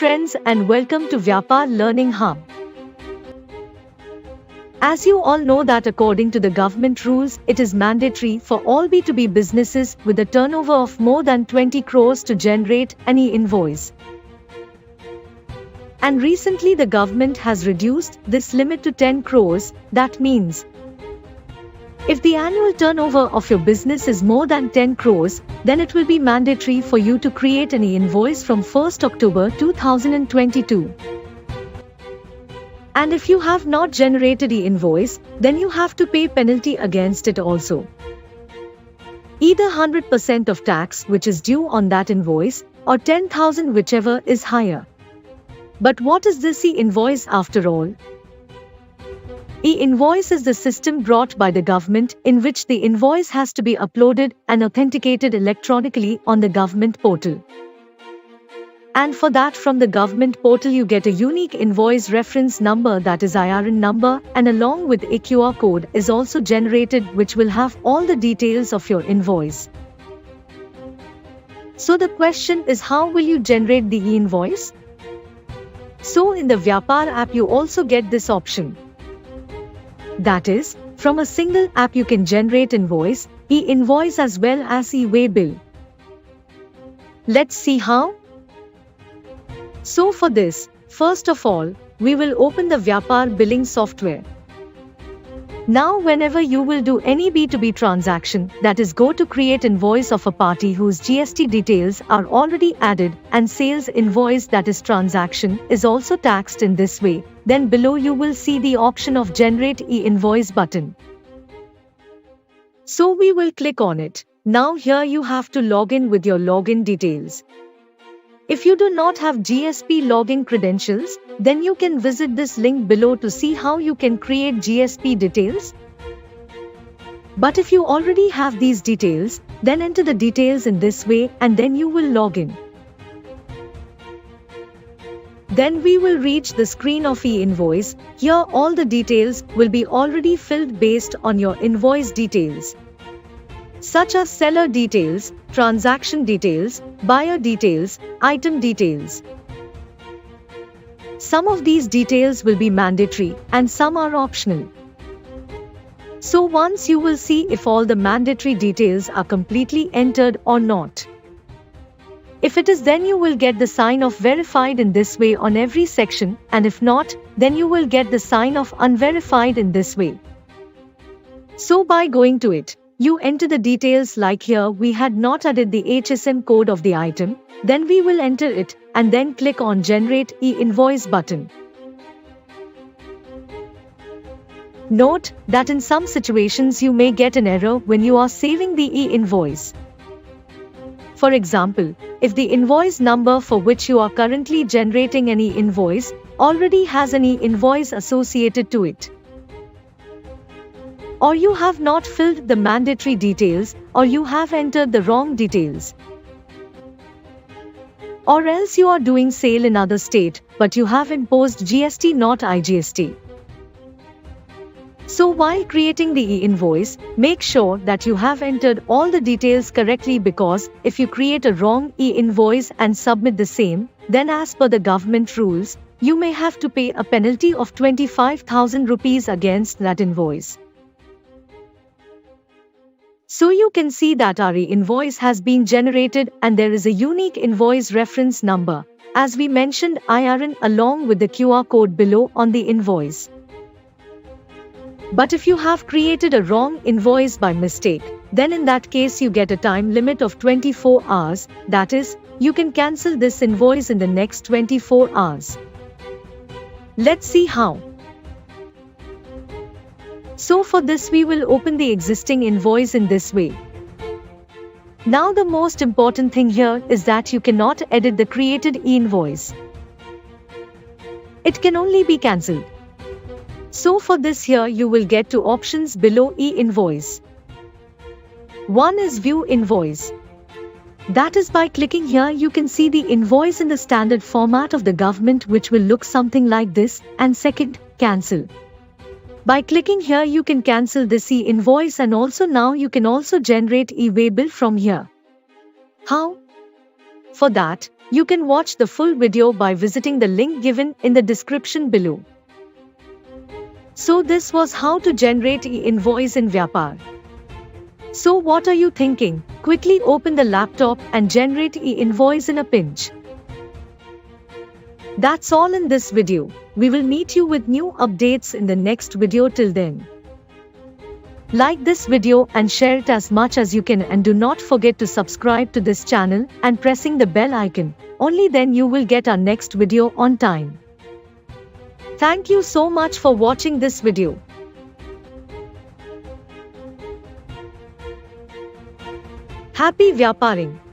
friends and welcome to Vyapar Learning Hub. As you all know that according to the government rules, it is mandatory for all B2B businesses with a turnover of more than 20 crores to generate an e-invoice. And recently the government has reduced this limit to 10 crores, that means if the annual turnover of your business is more than 10 crores, then it will be mandatory for you to create an e-invoice from 1st October 2022. And if you have not generated e-invoice, then you have to pay penalty against it also. Either 100% of tax which is due on that invoice or 10,000 whichever is higher. But what is this e-invoice after all? E-invoice is the system brought by the government in which the invoice has to be uploaded and authenticated electronically on the government portal. And for that from the government portal you get a unique invoice reference number, that is IRN number, and along with a QR code is also generated which will have all the details of your invoice. So the question is, how will you generate the e-invoice? So in the Vyapar app you also get this option. That is, from a single app you can generate invoice, e-invoice as well as e-way bill. Let's see how. So for this, first of all, we will open the Vyapar billing software. Now whenever you will do any B2B transaction, that is go to create invoice of a party whose GST details are already added and sales invoice, that is transaction, is also taxed in this way, then below you will see the option of generate e-invoice button. So we will click on it. Now here you have to log in with your login details. If you do not have GST login credentials, then you can visit this link below to see how you can create GST details. But if you already have these details, then enter the details in this way and then you will log in. Then we will reach the screen of e-invoice. Here all the details will be already filled based on your invoice details, such as seller details, transaction details, buyer details, item details. Some of these details will be mandatory and some are optional. So once you will see if all the mandatory details are completely entered or not. If it is, then you will get the sign of verified in this way on every section, and if not, then you will get the sign of unverified in this way. So by going to it, you enter the details, like here we had not added the HSM code of the item, then we will enter it and then click on generate e-invoice button. Note that in some situations you may get an error when you are saving the e-invoice. For example, if the invoice number for which you are currently generating an e-invoice already has an e-invoice associated to it, or you have not filled the mandatory details, or you have entered the wrong details, or else you are doing sale in other state, but you have imposed GST not IGST. So while creating the e-invoice, make sure that you have entered all the details correctly, because if you create a wrong e-invoice and submit the same, then as per the government rules, you may have to pay a penalty of 25,000 rupees against that invoice. So you can see that our e-invoice has been generated and there is a unique invoice reference number, as we mentioned IRN, along with the QR code below on the invoice. But if you have created a wrong invoice by mistake, then in that case you get a time limit of 24 hours, that is, you can cancel this invoice in the next 24 hours. Let's see how. So for this we will open the existing invoice in this way. Now the most important thing here is that you cannot edit the created e-invoice. It can only be cancelled. So for this here you will get two options below e-invoice. One is view invoice. That is, by clicking here you can see the invoice in the standard format of the government, which will look something like this, and second, cancel. By clicking here you can cancel this e-invoice, and also now you can also generate e-way bill from here. How? For that, you can watch the full video by visiting the link given in the description below. So this was how to generate e-invoice in Vyapar. So what are you thinking? Quickly open the laptop and generate e-invoice in a pinch. That's all in this video. We will meet you with new updates in the next video. Till then, like this video and share it as much as you can, and do not forget to subscribe to this channel and pressing the bell icon. Only then you will get our next video on time. Thank you so much for watching this video. Happy Vyaparing!